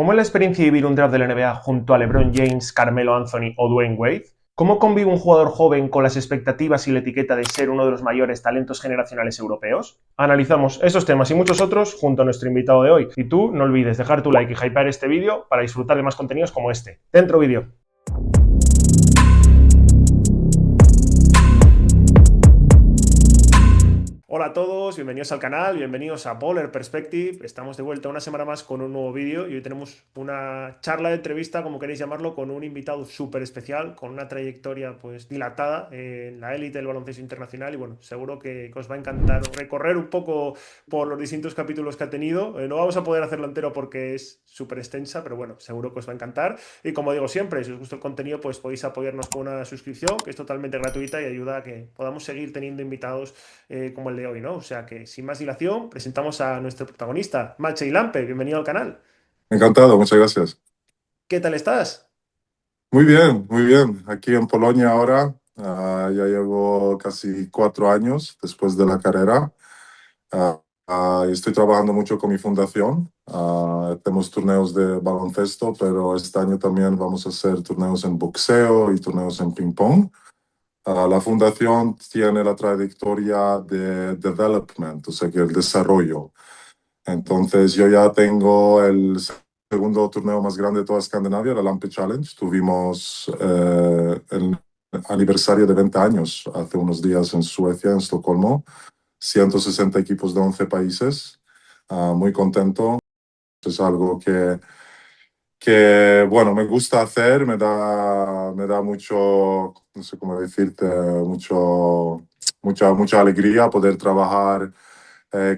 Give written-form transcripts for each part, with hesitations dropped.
¿Cómo es la experiencia de vivir un draft de la NBA junto a LeBron James, Carmelo Anthony o Dwayne Wade? ¿Cómo convive un jugador joven con las expectativas y la etiqueta de ser uno de los mayores talentos generacionales europeos? Analizamos esos temas y muchos otros junto a nuestro invitado de hoy. Y tú no olvides dejar tu like y hypear este vídeo para disfrutar de más contenidos como este. Dentro vídeo. Hola a todos, bienvenidos al canal, bienvenidos a Baller Perspective. Estamos de vuelta una semana más con un nuevo vídeo y hoy tenemos una charla de entrevista, como queréis llamarlo, con un invitado súper especial, con una trayectoria pues dilatada en la élite del baloncesto internacional y bueno, seguro que os va a encantar recorrer un poco por los distintos capítulos que ha tenido. No vamos a poder hacerlo entero porque es súper extensa, pero bueno, seguro que os va a encantar. Y como digo siempre, si os gusta el contenido, pues podéis apoyarnos con una suscripción, que es totalmente gratuita y ayuda a que podamos seguir teniendo invitados como el de hoy, ¿no? O sea que sin más dilación, presentamos a nuestro protagonista, Maciej Lampe, bienvenido al canal. Encantado, muchas gracias. ¿Qué tal estás? Muy bien, muy bien. Aquí en Polonia ahora, ya llevo casi 4 años después de la carrera. Estoy trabajando mucho con mi fundación. Tenemos torneos de baloncesto, pero este año también vamos a hacer torneos en boxeo y torneos en ping pong. La fundación tiene la trayectoria de development, o sea que el desarrollo. Entonces yo ya tengo el segundo torneo más grande de toda Escandinavia, la Lampe Challenge. Tuvimos el aniversario de 20 años hace unos días en Suecia, en Estocolmo. 160 equipos de 11 países. Muy contento. Es algo que, bueno, me gusta hacer, me da mucho, no sé cómo decirte, mucha alegría poder trabajar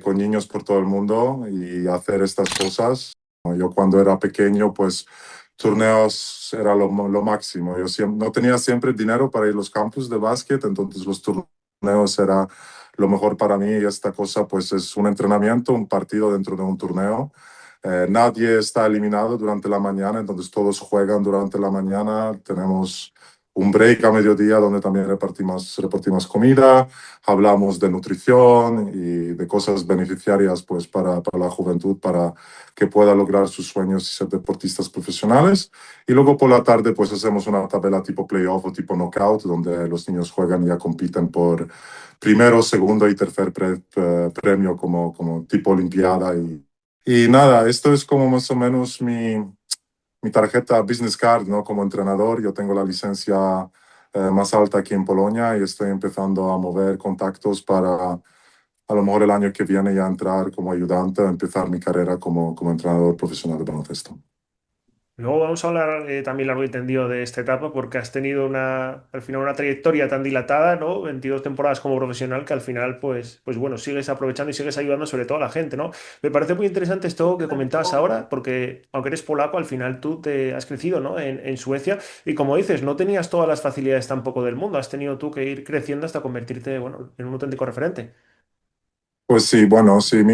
con niños por todo el mundo y hacer estas cosas. Yo cuando era pequeño, pues torneos era lo máximo. Yo no tenía siempre dinero para ir a los campus de básquet, entonces los torneos era lo mejor para mí y esta cosa pues es un entrenamiento, un partido dentro de un torneo. Nadie está eliminado durante la mañana, entonces todos juegan durante la mañana. Tenemos un break a mediodía donde también repartimos comida, hablamos de nutrición y de cosas beneficiarias pues, para la juventud, para que pueda lograr sus sueños y ser deportistas profesionales. Y luego por la tarde pues hacemos una tabla tipo playoff o tipo knockout, donde los niños juegan y ya compiten por primero, segundo y tercer premio como tipo olimpiada. Y nada, esto es como más o menos mi tarjeta business card, ¿no? Como entrenador, yo tengo la licencia más alta aquí en Polonia y estoy empezando a mover contactos para a lo mejor el año que viene ya entrar como ayudante o empezar mi carrera como entrenador profesional de baloncesto. Luego vamos a hablar también largo y tendido de esta etapa porque has tenido al final una trayectoria tan dilatada, ¿no? 22 temporadas como profesional que al final, pues bueno, sigues aprovechando y sigues ayudando sobre todo a la gente, ¿no? Me parece muy interesante esto que comentabas ahora porque aunque eres polaco, al final tú te has crecido, ¿no? En Suecia y como dices, no tenías todas las facilidades tampoco del mundo, has tenido tú que ir creciendo hasta convertirte, bueno, en un auténtico referente. Pues sí, bueno, sí,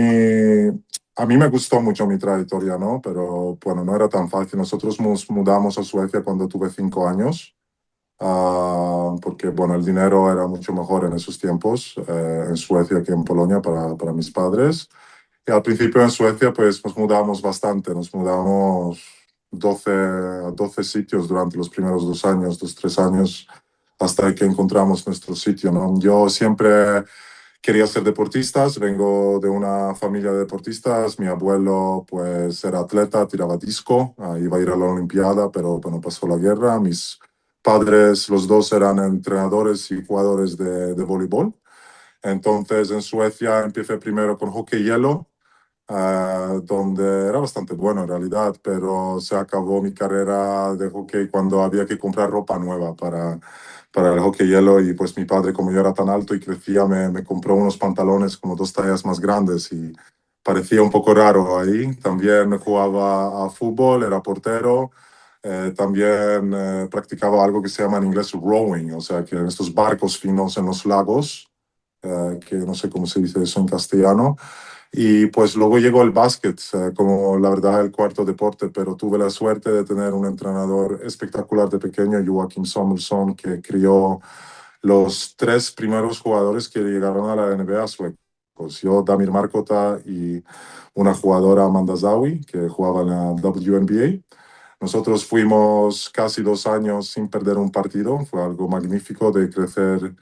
a mí me gustó mucho mi trayectoria, ¿no? Pero bueno, no era tan fácil. Nosotros nos mudamos a Suecia cuando tuve 5 años. Porque bueno, el dinero era mucho mejor en esos tiempos, en Suecia que en Polonia para mis padres. Y al principio en Suecia pues nos mudamos bastante, nos mudamos 12 sitios durante los primeros 2 años, 3 años, hasta que encontramos nuestro sitio, ¿no? Yo siempre quería ser deportista, vengo de una familia de deportistas, mi abuelo pues era atleta, tiraba disco, iba a ir a la Olimpiada, pero bueno, pasó la guerra, mis padres, los dos eran entrenadores y jugadores de voleibol. Entonces en Suecia empecé primero con hockey hielo, donde era bastante bueno en realidad, pero se acabó mi carrera de hockey cuando había que comprar ropa nueva para el hockey hielo y pues mi padre, como yo era tan alto y crecía, me compró unos pantalones como 2 tallas más grandes y parecía un poco raro ahí. También jugaba a fútbol, era portero. También practicaba algo que se llama en inglés rowing, o sea, que en estos barcos finos en los lagos, que no sé cómo se dice eso en castellano. Y pues luego llegó el básquet, como la verdad el cuarto deporte, pero tuve la suerte de tener un entrenador espectacular de pequeño, Joakim Samuelsson, que crió los tres primeros jugadores que llegaron a la NBA sueca. suecos. Yo, Damir Markota y una jugadora, Amanda Zawi, que jugaba en la WNBA. Nosotros fuimos casi 2 años sin perder un partido. Fue algo magnífico de crecer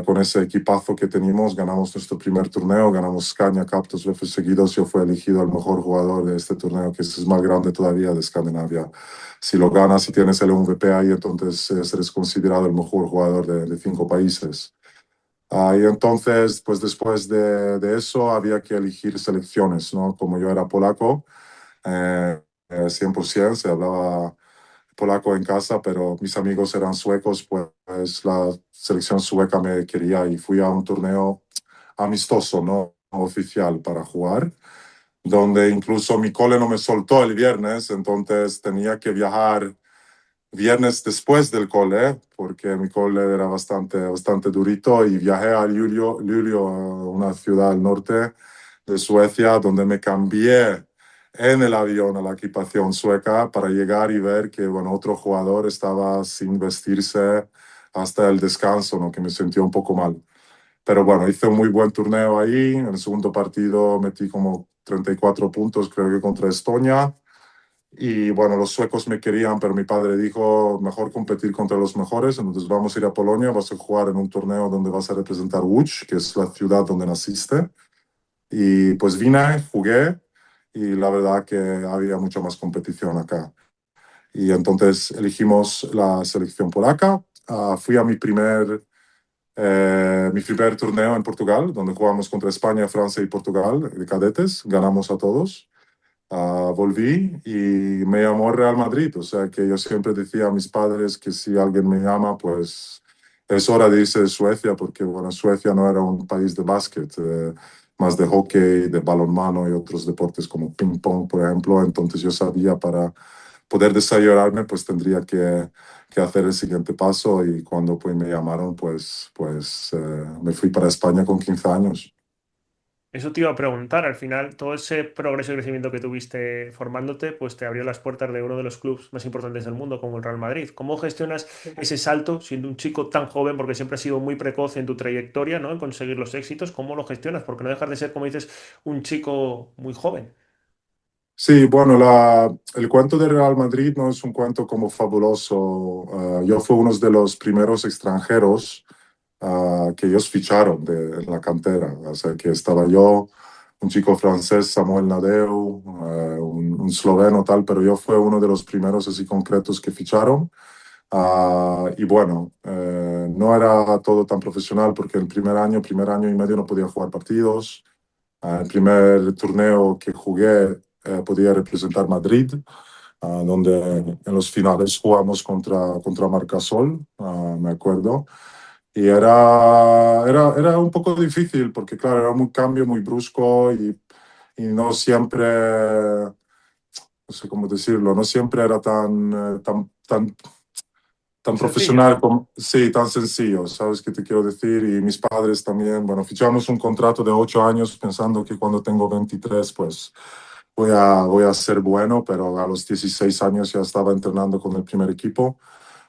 con ese equipazo que teníamos. Ganamos nuestro primer torneo, ganamos Scania Cup 2 veces seguidos. Yo fui elegido el mejor jugador de este torneo, que es más grande todavía de Escandinavia. Si lo ganas y tienes el MVP ahí, entonces eres considerado el mejor jugador de 5 países. Y entonces, pues después de eso había que elegir selecciones, ¿no? Como yo era polaco, 100%, se hablaba polaco en casa, pero mis amigos eran suecos, pues la selección sueca me quería y fui a un torneo amistoso, no oficial, para jugar, donde incluso mi cole no me soltó el viernes, entonces tenía que viajar viernes después del cole, porque mi cole era bastante durito, y viajé a Luleå, una ciudad al norte de Suecia, donde me cambié en el avión a la equipación sueca para llegar y ver que, bueno, otro jugador estaba sin vestirse hasta el descanso, ¿no? Que me sentí un poco mal. Pero bueno, hice un muy buen torneo ahí. En el segundo partido metí como 34 puntos, creo que contra Estonia. Y bueno, los suecos me querían, pero mi padre dijo, mejor competir contra los mejores, entonces vamos a ir a Polonia, vas a jugar en un torneo donde vas a representar Łódź, que es la ciudad donde naciste. Y pues vine, jugué, y la verdad que había mucha más competición acá. Y entonces elegimos la selección polaca. Fui a mi primer torneo en Portugal, donde jugamos contra España, Francia y Portugal, de cadetes, ganamos a todos. Volví y me llamó Real Madrid, o sea que yo siempre decía a mis padres que si alguien me llama, pues es hora de irse de Suecia, porque bueno, Suecia no era un país de básquet, más de hockey, de balonmano y otros deportes como ping pong, por ejemplo. Entonces yo sabía, para poder desarrollarme, pues tendría que hacer el siguiente paso, y cuando pues me llamaron, pues me fui para España con 15 años. Eso te iba a preguntar, al final todo ese progreso y crecimiento que tuviste formándote, pues te abrió las puertas de uno de los clubes más importantes del mundo, como el Real Madrid. ¿Cómo gestionas ese salto siendo un chico tan joven, porque siempre has sido muy precoz en tu trayectoria, ¿no? En conseguir los éxitos? ¿Cómo lo gestionas? Porque no dejas de ser, como dices, un chico muy joven. Sí, bueno, el cuento de Real Madrid no es un cuento como fabuloso. Yo fui uno de los primeros extranjeros que ellos ficharon en la cantera. O sea, que estaba yo, un chico francés, Samuel Nadeu, un esloveno tal, pero yo fui uno de los primeros así concretos que ficharon. Y bueno, no era todo tan profesional, porque el primer año y medio no podía jugar partidos. El primer torneo que jugué podía representar Madrid, donde en los finales jugamos contra Marcasol, me acuerdo. Y era un poco difícil, porque claro, era un cambio muy brusco, y no siempre, no sé cómo decirlo, no siempre era tan Sencillo. profesional, como, sí, tan sencillo, ¿sabes qué te quiero decir? Y mis padres también, bueno, fichamos un contrato de 8 años pensando que cuando tengo 23, pues voy a ser bueno, pero a los 16 años ya estaba entrenando con el primer equipo.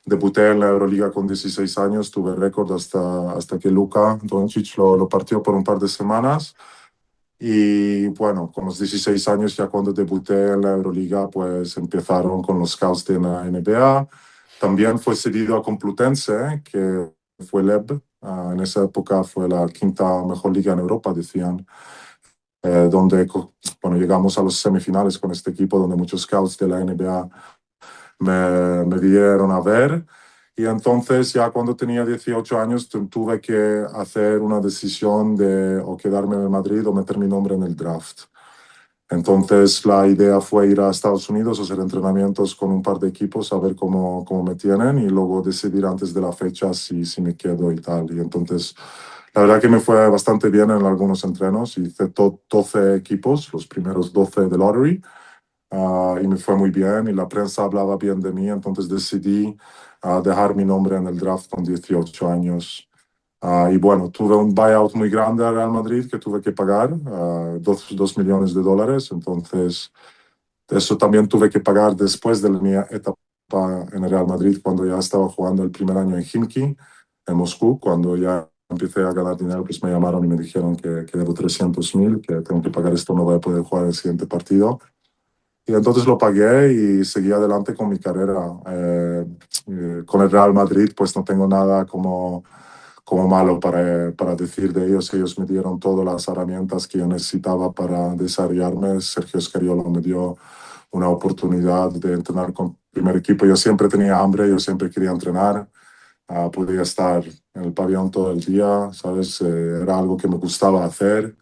Debuté en la Euroliga con 16 años, tuve récord hasta que Luka Doncic lo partió por un par de semanas. Y bueno, con los 16 años, ya cuando debuté en la Euroliga, pues empezaron con los scouts de la NBA. También fue cedido a Complutense, que fue LEB. En esa época fue la quinta mejor liga en Europa, decían, donde bueno, llegamos a los semifinales con este equipo, donde muchos scouts de la NBA me dieron a ver. Y entonces, ya cuando tenía 18 años, tuve que hacer una decisión de o quedarme en el Madrid o meter mi nombre en el draft. Entonces, la idea fue ir a Estados Unidos, hacer entrenamientos con un par de equipos, a ver cómo me tienen, y luego decidir antes de la fecha si me quedo y tal. Y entonces, la verdad que me fue bastante bien en algunos entrenos. Hice 12 equipos, los primeros 12 de lottery, y me fue muy bien, y la prensa hablaba bien de mí. Entonces decidí dejar mi nombre en el draft con 18 años. Y bueno, tuve un buyout muy grande al Real Madrid que tuve que pagar, 2 millones de dólares. Entonces, eso también tuve que pagar después de mi etapa en el Real Madrid, cuando ya estaba jugando el primer año en Khimki, en Moscú, cuando ya empecé a ganar dinero, pues me llamaron y me dijeron que debo 300.000, que tengo que pagar esto, no voy a poder jugar el siguiente partido. Y entonces lo pagué y seguí adelante con mi carrera. Con el Real Madrid, pues no tengo nada como malo para decir de ellos. Ellos me dieron todas las herramientas que yo necesitaba para desarrollarme. Sergio Scariolo me dio una oportunidad de entrenar con el primer equipo. Yo siempre tenía hambre, yo siempre quería entrenar. Podía estar en el pabellón todo el día, ¿sabes? Era algo que me gustaba hacer.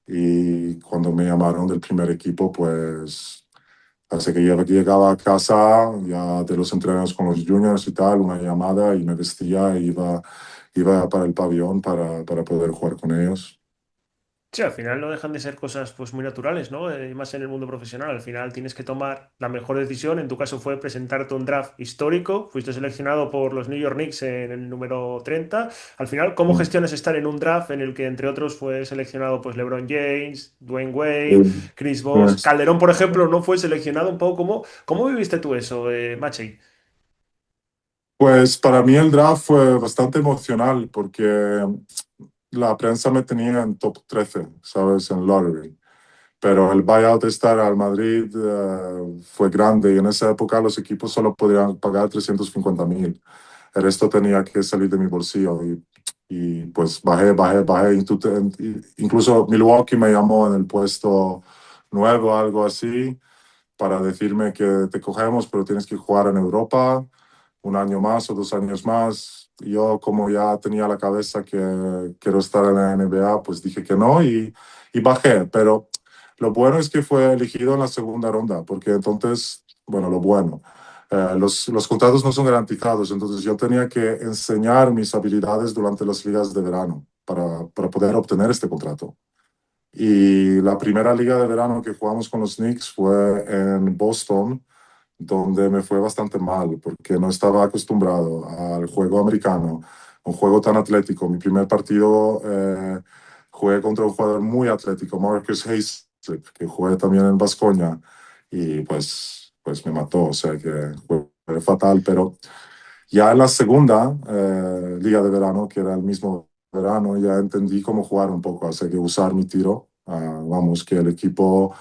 Y cuando me llamaron del primer equipo, pues así que llegaba a casa ya de los entrenos con los juniors y tal, una llamada y me vestía e iba para el pabellón para poder jugar con ellos. Sí, al final no dejan de ser cosas pues muy naturales, ¿no? Más en el mundo profesional. Al final tienes que tomar la mejor decisión. En tu caso fue presentarte un draft histórico. Fuiste seleccionado por los New York Knicks en el número 30. Al final, ¿cómo Mm. gestionas estar en un draft en el que, entre otros, fue seleccionado pues LeBron James, Dwayne Wade, Sí, Chris Bosh, pues, Calderón, por ejemplo, no fue seleccionado un poco? ¿Cómo viviste tú eso, Machi? pues para mí el draft fue bastante emocional porque la prensa me tenía en top 13, ¿sabes? En lottery. Pero el buyout de estar al Madrid fue grande y en esa época los equipos solo podían pagar 350.000. El resto tenía que salir de mi bolsillo y pues bajé. Incluso Milwaukee me llamó en el puesto nuevo, algo así, para decirme que te cogemos, pero tienes que jugar en Europa un año más o 2 años más. Y yo, como ya tenía la cabeza que quiero estar en la NBA, pues dije que no y bajé. Pero lo bueno es que fue elegido en la segunda ronda, porque entonces, bueno, lo bueno, los contratos no son garantizados, entonces yo tenía que enseñar mis habilidades durante las ligas de verano para poder obtener este contrato. Y la primera liga de verano que jugamos con los Knicks fue en Boston, donde me fue bastante mal porque no estaba acostumbrado al juego americano, un juego tan atlético. Mi primer partido jugué contra un jugador muy atlético, Marcus Hayslip, que jugué también en Baskonia y pues me mató, o sea que fue fatal, pero ya en la segunda liga de verano, que era el mismo verano, ya entendí cómo jugar un poco, así que usar mi tiro. Vamos, que el equipo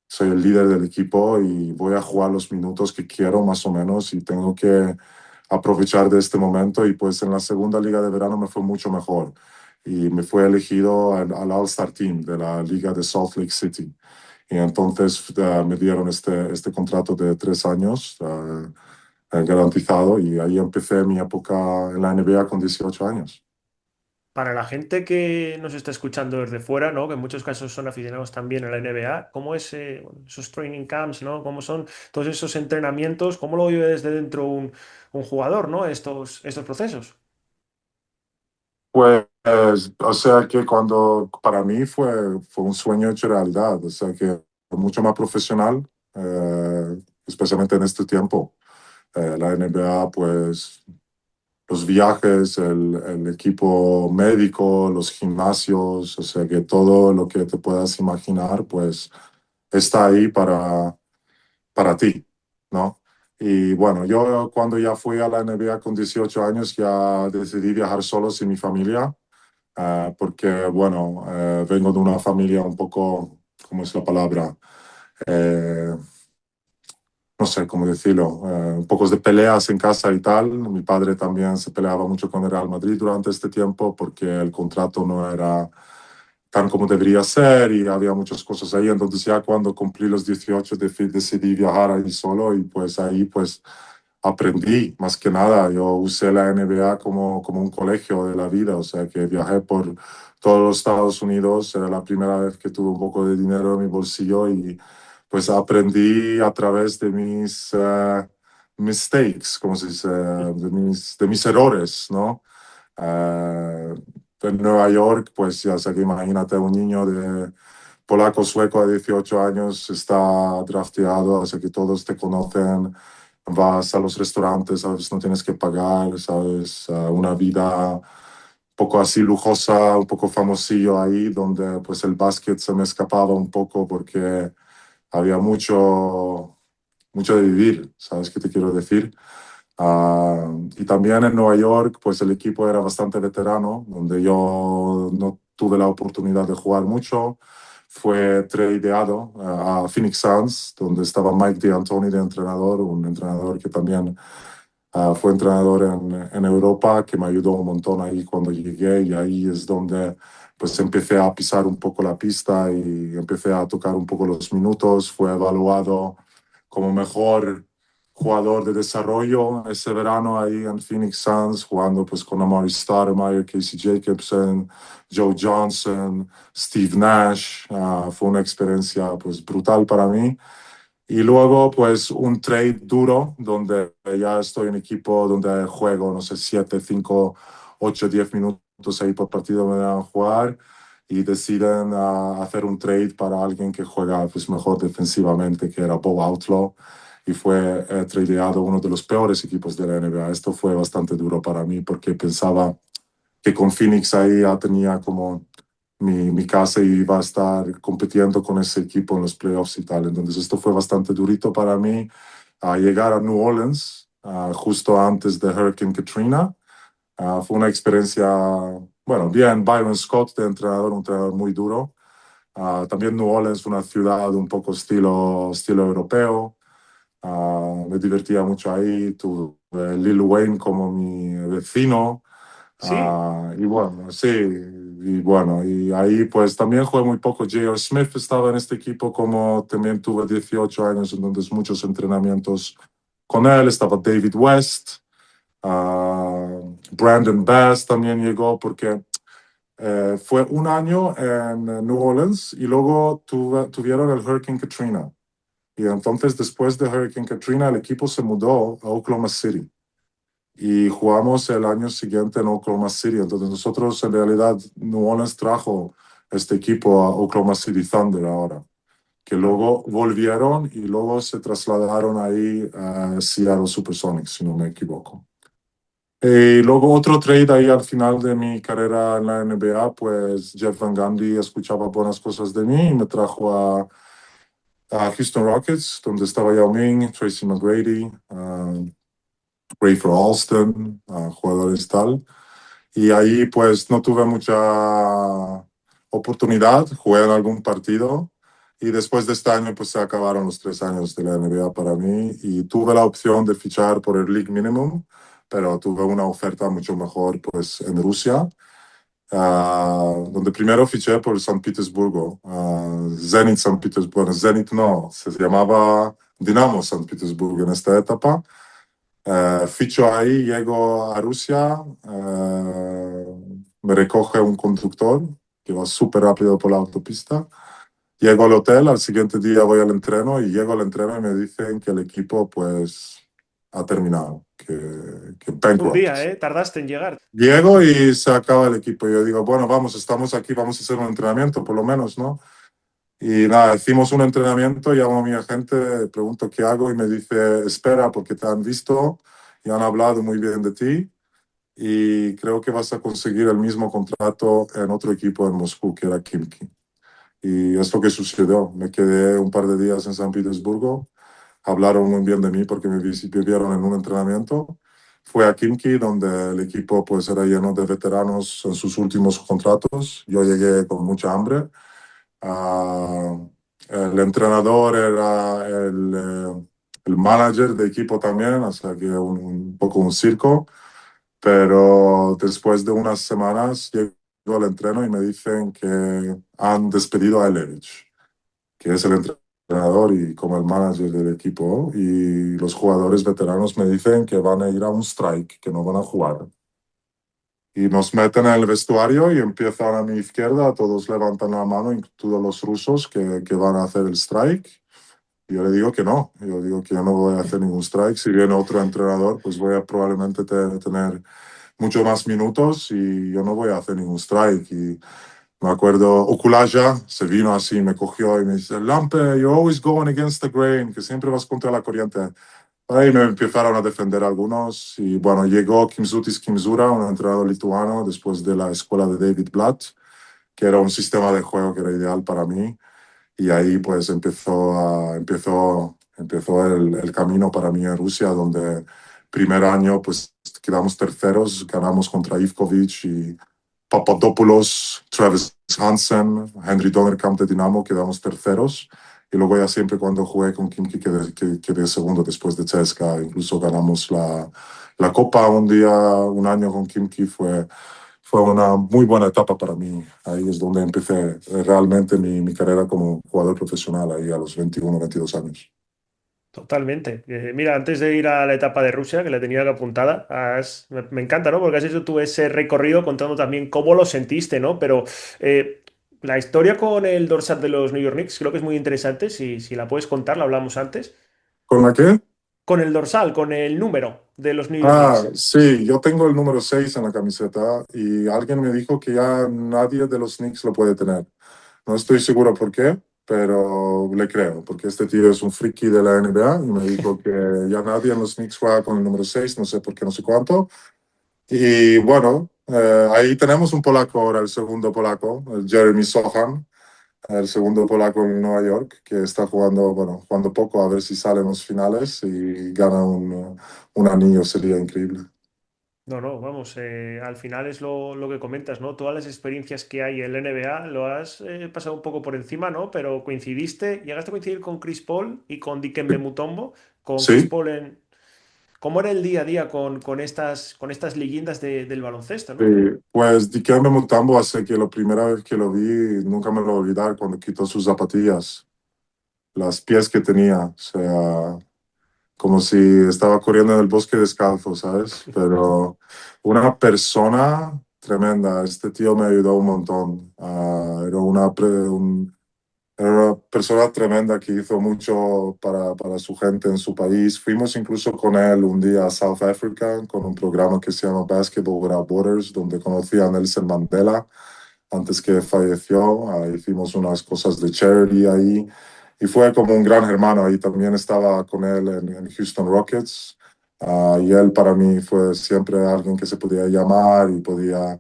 soy el líder del equipo y voy a jugar los minutos que quiero más o menos y tengo que aprovechar de este momento y pues en la segunda liga de verano me fue mucho mejor y me fue elegido al All-Star Team de la liga de Salt Lake City y entonces me dieron este contrato de 3 años garantizado y ahí empecé mi época en la NBA con 18 años. Para la gente que nos está escuchando desde fuera, ¿no? Que en muchos casos son aficionados también a la NBA, ¿cómo es bueno, esos training camps, ¿no? ¿Cómo son todos esos entrenamientos? ¿Cómo lo vive desde dentro un jugador, ¿no? Estos procesos. Pues, o sea que cuando para mí fue un sueño hecho realidad, o sea que mucho más profesional, especialmente en este tiempo. La NBA, pues los viajes, el equipo médico, los gimnasios, o sea que todo lo que te puedas imaginar, pues está ahí para ti, ¿no? Y bueno, yo cuando ya fui a la NBA con 18 años ya decidí viajar solo sin mi familia porque, bueno, vengo de una familia un poco, ¿cómo es la palabra? Eh, no sé cómo decirlo, un poco de peleas en casa y tal. Mi padre también se peleaba mucho con el Real Madrid durante este tiempo porque el contrato no era tan como debería ser y había muchas cosas ahí. Entonces ya cuando cumplí los 18 decidí viajar ahí solo y pues ahí pues aprendí más que nada. Yo usé la NBA como un colegio de la vida, o sea que viajé por todos los Estados Unidos. Era la primera vez que tuve un poco de dinero en mi bolsillo y pues aprendí a través de mis mistakes, como se dice, de mis errores, ¿no? En Nueva York, pues ya sé que imagínate un niño de polaco-sueco a 18 años está drafteado, así que todos te conocen, vas a los restaurantes, sabes, no tienes que pagar, sabes, una vida un poco así lujosa, un poco famosillo ahí, donde pues el básquet se me escapaba un poco porque había mucho de vivir, ¿sabes qué te quiero decir? Y también en Nueva York, pues el equipo era bastante veterano, donde yo no tuve la oportunidad de jugar mucho. Fue tradeado a Phoenix Suns, donde estaba Mike D'Antoni de entrenador, un entrenador que también fue entrenador en Europa, que me ayudó un montón ahí cuando llegué, y ahí es donde pues empecé a pisar un poco la pista y empecé a tocar un poco los minutos. Fue evaluado como mejor jugador de desarrollo ese verano ahí en Phoenix Suns, jugando pues con Amari Stoudemire, Casey Jacobson, Joe Johnson, Steve Nash. Fue una experiencia pues brutal para mí. Y luego, pues, un trade duro, donde ya estoy en equipo donde juego, no sé, 7, 5, 8, 10 minutos ahí por partido me dan a jugar, y deciden hacer un trade para alguien que juega pues, mejor defensivamente, que era Bob Outlaw, y fue tradeado uno de los peores equipos de la NBA. Esto fue bastante duro para mí porque pensaba que con Phoenix ahí ya tenía como mi casa y iba a estar compitiendo con ese equipo en los playoffs y tal. Entonces esto fue bastante durito para mí, a llegar a New Orleans justo antes de Hurricane Katrina. Fue una experiencia, bueno, bien, Byron Scott de entrenador, un entrenador muy duro. También New Orleans, una ciudad un poco estilo europeo. Me divertía mucho ahí, tuve Lil Wayne como mi vecino. Sí, Y bueno, sí, y bueno, y ahí pues también jugué muy poco. J.R. Smith estaba en este equipo, como también tuve 18 años, entonces muchos entrenamientos con él. Estaba David West, Brandon Bass también llegó, porque fue un año en New Orleans y luego tuvieron el Hurricane Katrina. Y entonces después de Hurricane Katrina el equipo se mudó a Oklahoma City y jugamos el año siguiente en Oklahoma City. Entonces nosotros en realidad New Orleans trajo este equipo a Oklahoma City Thunder ahora, que ah, luego volvieron y luego se trasladaron ahí a Seattle Supersonics, si no me equivoco. Y luego otro trade ahí al final de mi carrera en la NBA, pues Jeff Van Gundy escuchaba buenas cosas de mí y me trajo a Houston Rockets, donde estaba Yao Ming, Tracy McGrady, Rafer Alston, jugadores tal. Y ahí pues no tuve mucha oportunidad, jugué en algún partido, y después de este año pues se acabaron los 3 años de la NBA para mí, y tuve la opción de fichar por el League Minimum, pero tuve una oferta mucho mejor pues en Rusia, donde primero fiché por San Petersburgo, Zenit San Petersburgo. Zenit no, se llamaba Dinamo San Petersburgo en esta etapa. Ficho ahí, llego a Rusia, me recoge un conductor que va súper rápido por la autopista. Llego al hotel, al siguiente día voy al entreno, y llego al entreno y me dicen que el equipo pues ha terminado, que un bankrupt. día, ¿eh? Tardaste en llegar. Llego y se acaba el equipo. Yo digo, bueno, vamos, estamos aquí, vamos a hacer un entrenamiento por lo menos, ¿no? Y nada, hicimos un entrenamiento, llamo a mi agente, pregunto qué hago y me dice, espera, porque te han visto y han hablado muy bien de ti, y creo que vas a conseguir el mismo contrato en otro equipo en Moscú, que era Kimki. Y es lo que sucedió. Me quedé un par de días en San Petersburgo, hablaron muy bien de mí porque me vieron en un entrenamiento. Fue a Kimki, donde el equipo pues era lleno de veteranos en sus últimos contratos. Yo llegué con mucha hambre. Ah, el entrenador era el manager de equipo también, o sea que un poco un circo. Pero después de unas semanas llego al entreno y me dicen que han despedido a Elevich, que es el entrenador y como el manager del equipo, y los jugadores veteranos me dicen que van a ir a un strike, que no van a jugar. Y nos meten en el vestuario y empiezan a mi izquierda, todos levantan la mano, incluidos los rusos que van a hacer el strike. Y yo le digo que no, yo digo que yo no voy a hacer ningún strike. Si viene otro entrenador, pues voy a probablemente tener mucho más minutos, y yo no voy a hacer ningún strike. Y me acuerdo, Okulaja se vino así, me cogió y me dice, Lampe, you're always going against the grain, que siempre vas contra la corriente. Ahí me empezaron a defender algunos, y bueno, llegó Kimsutis Kimzura, un entrenador lituano, después de la escuela de David Blatt, que era un sistema de juego que era ideal para mí, y ahí pues empezó el camino para mí en Rusia, donde primer año pues quedamos terceros, ganamos contra Ivkovic y Papadopoulos, Travis Hansen, Henry Donnerkamp de Dinamo, quedamos terceros. Y luego ya siempre cuando jugué con Kimki quedé segundo después de CSKA. Incluso ganamos la Copa un día, un año con Kimki. Fue una muy buena etapa para mí. Ahí es donde empecé realmente mi carrera como jugador profesional, ahí a los 21, 22 años. Totalmente. Mira, antes de ir a la etapa de Rusia, que la tenía que apuntada, me encanta, ¿no? Porque has hecho tú ese recorrido contando también cómo lo sentiste, ¿no? Pero eh, la historia con el dorsal de los New York Knicks creo que es muy interesante. Si la puedes contar, la hablamos antes. ¿Con la qué? Con el dorsal, con el número de los New York Ah, Knicks. sí, yo tengo el número 6 en la camiseta y alguien me dijo que ya nadie de los Knicks lo puede tener. No estoy seguro por qué, pero le creo, porque este tío es un friki de la NBA y me dijo que ya nadie en los Knicks juega con el número 6, no sé por qué, no sé cuánto. Y bueno, ahí tenemos un polaco ahora, el segundo polaco, el Jeremy Sohan, el segundo polaco en Nueva York, que está jugando, bueno, jugando poco, a ver si sale en los finales y gana un anillo, sería increíble. No, no, vamos, al final es lo que comentas, ¿no? Todas las experiencias que hay en la NBA lo has pasado un poco por encima, ¿no? Pero coincidiste, llegaste a coincidir con Chris Paul y con Dikembe Mutombo, con Chris Sí, Paul en... ¿Cómo era el día a día con estas leyendas del baloncesto, sí, ¿no? pues Dikembe Mutombo hace que la primera vez que lo vi, nunca me lo voy a olvidar cuando quitó sus zapatillas, las pies que tenía, o sea, como si estaba corriendo en el bosque descalzo, ¿sabes? Pero una persona tremenda, este tío me ayudó un montón. Era una persona tremenda que hizo mucho para su gente en su país. Fuimos incluso con él un día a South Africa con un programa que se llama Basketball Without Borders, donde conocí a Nelson Mandela antes que falleció. Hicimos unas cosas de charity ahí y fue como un gran hermano. Ahí también estaba con él en Houston Rockets. Y él para mí fue siempre alguien que se podía llamar y podía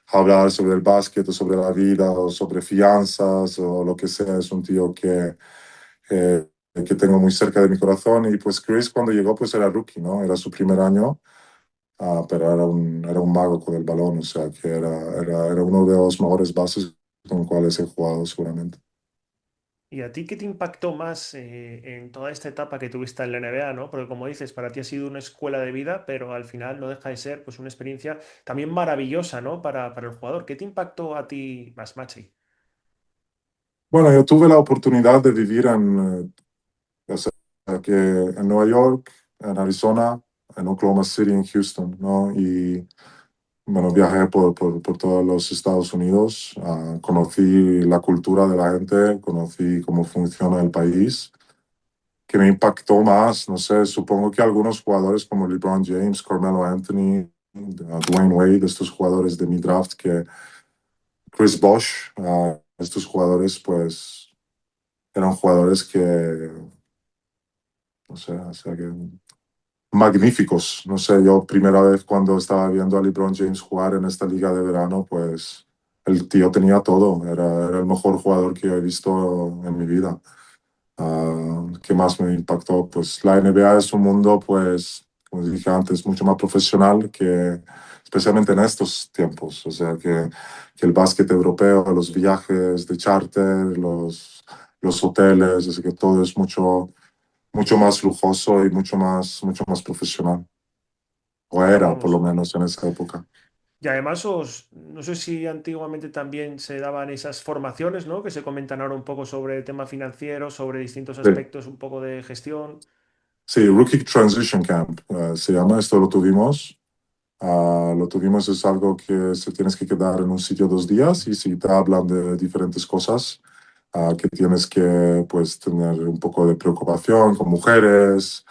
hablar sobre el básquet o sobre la vida o sobre fianzas o lo que sea. Es un tío eh, que tengo muy cerca de mi corazón. Y pues Chris cuando llegó pues era rookie, ¿no? Era su primer año, pero era un mago con el balón, o sea que era uno de los mejores bases con cuales he jugado seguramente. ¿Y a ti qué te impactó más en toda esta etapa que tuviste en la NBA, ¿no? Porque como dices, para ti ha sido una escuela de vida, pero al final no deja de ser pues una experiencia también maravillosa, ¿no? Para el jugador. ¿Qué te impactó a ti más, Machi? Bueno, yo tuve la oportunidad de vivir o sea, que en Nueva York, en Arizona, en Oklahoma City, en Houston, ¿no? Y bueno, viajé por todos los Estados Unidos, conocí la cultura de la gente, conocí cómo funciona el país, que me impactó más, no sé, supongo que algunos jugadores como LeBron James, Carmelo Anthony, Dwayne Wade, estos jugadores de mi draft, que Chris Bosh, estos jugadores pues eran jugadores que, no sé, o sea, que magníficos. No sé, yo primera vez cuando estaba viendo a LeBron James jugar en esta liga de verano, pues el tío tenía todo. Era el mejor jugador que yo he visto en mi vida. ¿Qué más me impactó? Pues la NBA es un mundo, pues, como dije antes, mucho más profesional que, especialmente en estos tiempos. O sea, que el básquet europeo, los viajes de charter, los hoteles, es que todo es mucho más lujoso y mucho más profesional. O No, era, por lo vamos. menos en esa época. Y además no sé si antiguamente también se daban esas formaciones, ¿no? Que se comentan ahora un poco sobre el tema financiero, sobre distintos Sí, aspectos, un poco de gestión. sí, Rookie Transition Camp se llama, esto lo tuvimos. Lo tuvimos, es algo que se tienes que quedar en un sitio 2 días y si te hablan de diferentes cosas, que tienes que pues tener un poco de preocupación con mujeres,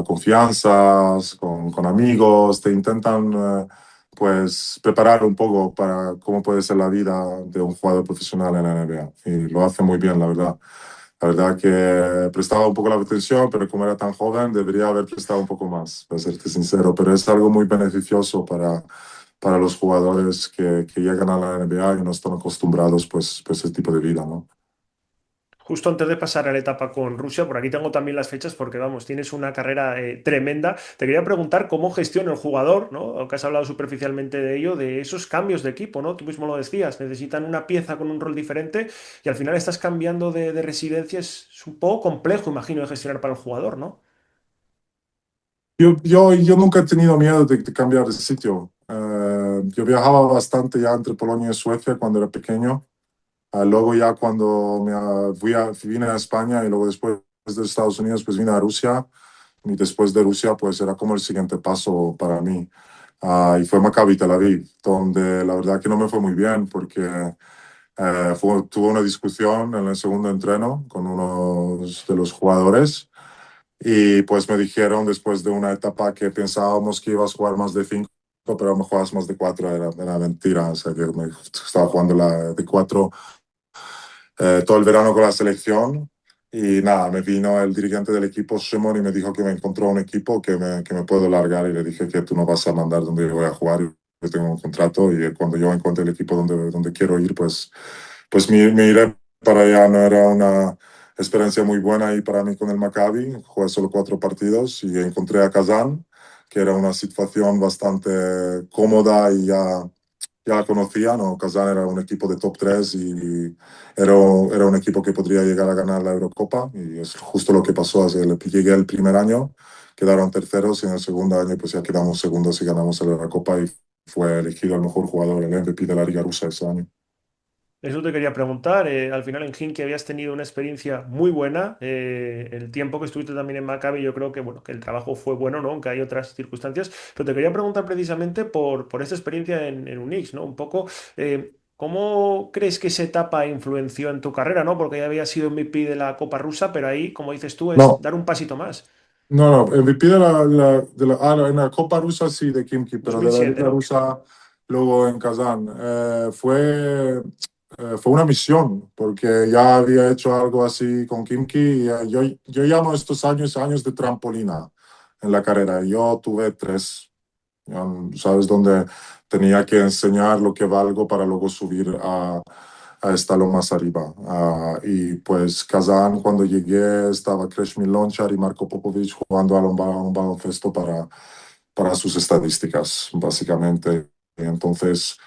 confianzas, con amigos, te intentan pues preparar un poco para cómo puede ser la vida de un jugador profesional en la NBA y lo hace muy bien, la verdad. La verdad que prestaba un poco la atención, pero como era tan joven, debería haber prestado un poco más, para serte sincero. Pero es algo muy beneficioso para los jugadores que llegan a la NBA y no están acostumbrados pues, a ese tipo de vida, ¿no? Justo antes de pasar a la etapa con Rusia, por aquí tengo también las fechas porque, vamos, tienes una carrera tremenda. Te quería preguntar cómo gestiona el jugador, ¿no? Aunque has hablado superficialmente de ello, de esos cambios de equipo, ¿no? Tú mismo lo decías, necesitan una pieza con un rol diferente y al final estás cambiando de residencia. Es un poco complejo, imagino, de gestionar para el jugador, ¿no? Yo nunca he tenido miedo de cambiar de sitio. Yo viajaba bastante ya entre Polonia y Suecia cuando era pequeño. Luego ya cuando vine a España y luego después de Estados Unidos pues vine a Rusia y después de Rusia pues era como el siguiente paso para mí. Y fue Maccabi Tel Aviv, donde la verdad que no me fue muy bien porque tuve una discusión en el segundo entreno con unos de los jugadores y pues me dijeron después de una etapa que pensábamos que ibas a jugar más de 5, pero me jugabas más de 4, era mentira, o sea que me estaba jugando de 4 todo el verano con la selección. Y nada, me vino el dirigente del equipo, Shimon, y me dijo que me encontró un equipo que me puedo largar. Y le dije que tú no vas a mandar donde yo voy a jugar. Yo tengo un contrato y cuando yo encuentre el equipo donde quiero ir, pues me iré para allá. No era una experiencia muy buena ahí para mí con el Maccabi. Jugué solo 4 partidos y encontré a Kazán, que era una situación bastante cómoda y ya la conocía, ¿no? Kazán era un equipo de top 3 y era un equipo que podría llegar a ganar la Eurocopa y es justo lo que pasó. Así, llegué el primer año, quedaron terceros y en el segundo año pues ya quedamos segundos y ganamos la Eurocopa y fue elegido el mejor jugador, el MVP de la Liga Rusa ese año. Eso te quería preguntar. Al final en Hinkie habías tenido una experiencia muy buena. El tiempo que estuviste también en Maccabi, yo creo que, bueno, que el trabajo fue bueno, ¿no? Aunque hay otras circunstancias. Pero te quería preguntar precisamente por esta experiencia en Unix, ¿no? Un poco, ¿cómo crees que esa etapa influenció en tu carrera, ¿no? Porque ya habías sido MVP de la Copa Rusa, pero ahí, como dices tú, es No, dar un pasito más. no, MVP no, en la Copa Rusa sí, de Kimki, pero de la 2007, Liga ¿no? Rusa luego en Kazán. Fue una misión, porque ya había hecho algo así con Kimki. Y, yo llamo estos años años de trampolina en la carrera. Yo tuve 3, ya, ¿sabes? Donde tenía que enseñar lo que valgo para luego subir a estar más arriba. Y pues Kazán, cuando llegué, estaba Krešimir Lončar y Marko Popovic jugando a un baloncesto para sus estadísticas, básicamente. Y entonces,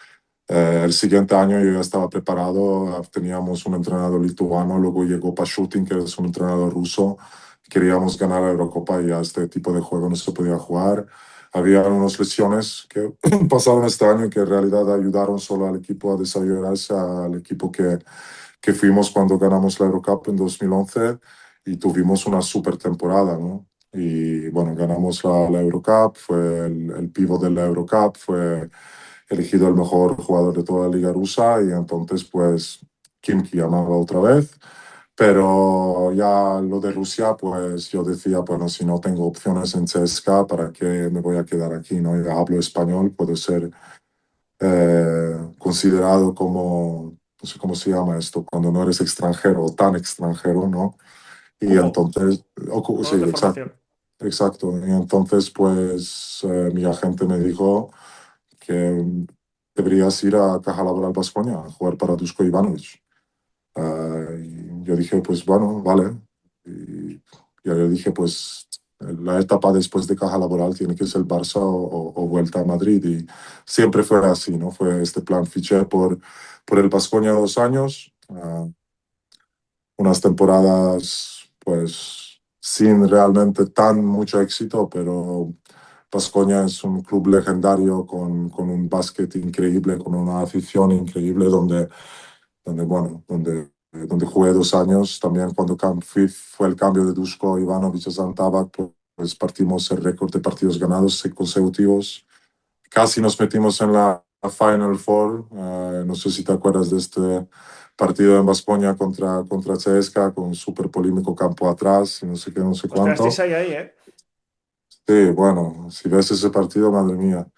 el siguiente año yo ya estaba preparado, teníamos un entrenador lituano, luego llegó Pashutin, que es un entrenador ruso, queríamos ganar la Eurocopa y a este tipo de juego no se podía jugar. Había unas lesiones que pasaron este año que en realidad ayudaron solo al equipo a desarrollarse, al equipo que fuimos cuando ganamos la Eurocup en 2011 y tuvimos una super temporada, ¿no? Y bueno, ganamos la Eurocup, fue el pívot de la Eurocup, fue elegido el mejor jugador de toda la liga rusa y entonces pues Kimki llamaba otra vez. Pero ya lo de Rusia, pues yo decía, bueno, si no tengo opciones en CSKA, ¿para qué me voy a quedar aquí? ¿No? Ya hablo español, puedo ser considerado como, no sé cómo se llama esto, cuando no eres extranjero o tan extranjero, ¿no? Y Cupo, entonces, sí, jugador de exacto, formación. exacto. Y entonces, pues mi agente me dijo que deberías ir a Caja Laboral Baskonia a jugar para Dusko Ivanovic. Y yo dije, pues bueno, vale. Y yo dije, pues la etapa después de Caja Laboral tiene que ser Barça o vuelta a Madrid. Y siempre fue así, ¿no? Fue este plan. Fiché por el Baskonia 2 años, unas temporadas, pues sin realmente tan mucho éxito, pero Baskonia es un club legendario con un básquet increíble, con una afición increíble, donde jugué 2 años. También cuando fue el cambio de Duško Ivanovic a San Tabak, pues partimos el récord de partidos ganados consecutivos. Casi nos metimos en la Final Four. No sé si te acuerdas de este partido en Baskonia contra CSKA, con un súper polémico campo atrás y no sé qué, no sé Os quedasteis cuánto. ahí, ¿eh? Sí, bueno, si ves ese partido, madre mía.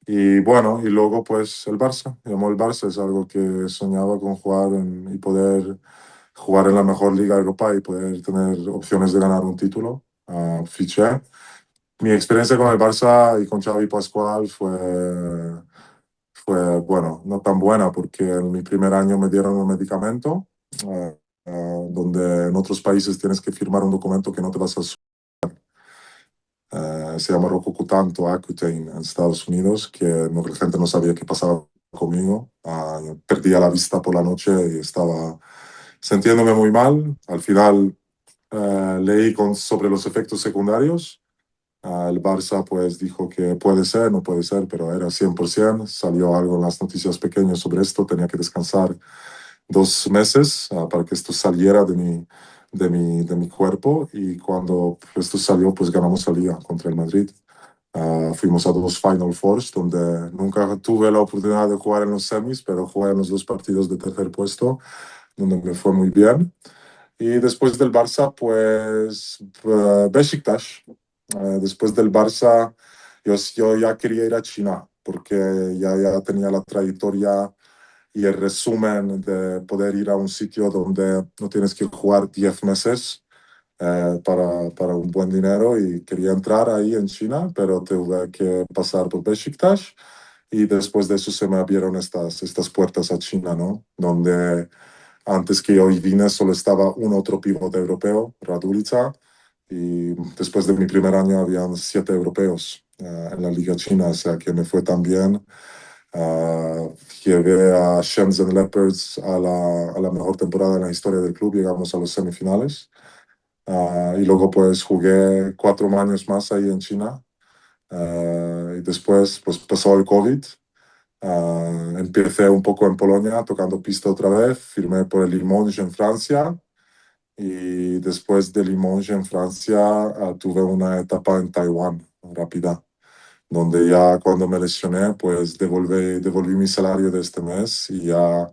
Y bueno, y luego pues el Barça, llamó el Barça, es algo que soñaba con jugar y poder jugar en la mejor liga de Europa y poder tener opciones de ganar un título. Fiché. Mi experiencia con el Barça y con Xavi Pascual fue, bueno, no tan buena porque en mi primer año me dieron un medicamento. donde en otros países tienes que firmar un documento que no te vas a... Se llama Rococutanto Accutane en Estados Unidos, que la gente no sabía qué pasaba conmigo. Perdía la vista por la noche y estaba sintiéndome muy mal. Al final leí sobre los efectos secundarios. El Barça pues dijo que puede ser, no puede ser, pero era 100%. Salió algo en las noticias pequeñas sobre esto. Tenía que descansar 2 meses para que esto saliera de mi cuerpo, y cuando esto salió pues ganamos la liga contra el Madrid. Fuimos a 2 Final Fours donde nunca tuve la oportunidad de jugar en los semis, pero jugué en los 2 partidos de tercer puesto, donde me fue muy bien. Y después del Barça, pues Besiktas. Después del Barça, yo ya quería ir a China, porque ya tenía la trayectoria y el resumen de poder ir a un sitio donde no tienes que jugar 10 meses para un buen dinero, y quería entrar ahí en China, pero tuve que pasar por Besiktas, y después de eso se me abrieron estas puertas a China, ¿no? Donde antes que yo vine solo estaba un otro pivote europeo, Raduljic, y después de mi primer año habían 7 europeos en la Liga China, o sea que me fue tan bien. Uh, Llevé a Shenzhen Leopards a la mejor temporada en la historia del club, llegamos a los semifinales. Y luego pues jugué 4 años más ahí en China. Y después pues pasó el COVID. Empecé un poco en Polonia tocando pista otra vez, firmé por el Limoges en Francia, y después de Limoges en Francia tuve una etapa en Taiwán rápida, donde ya cuando me lesioné pues devolví mi salario de este mes, y ya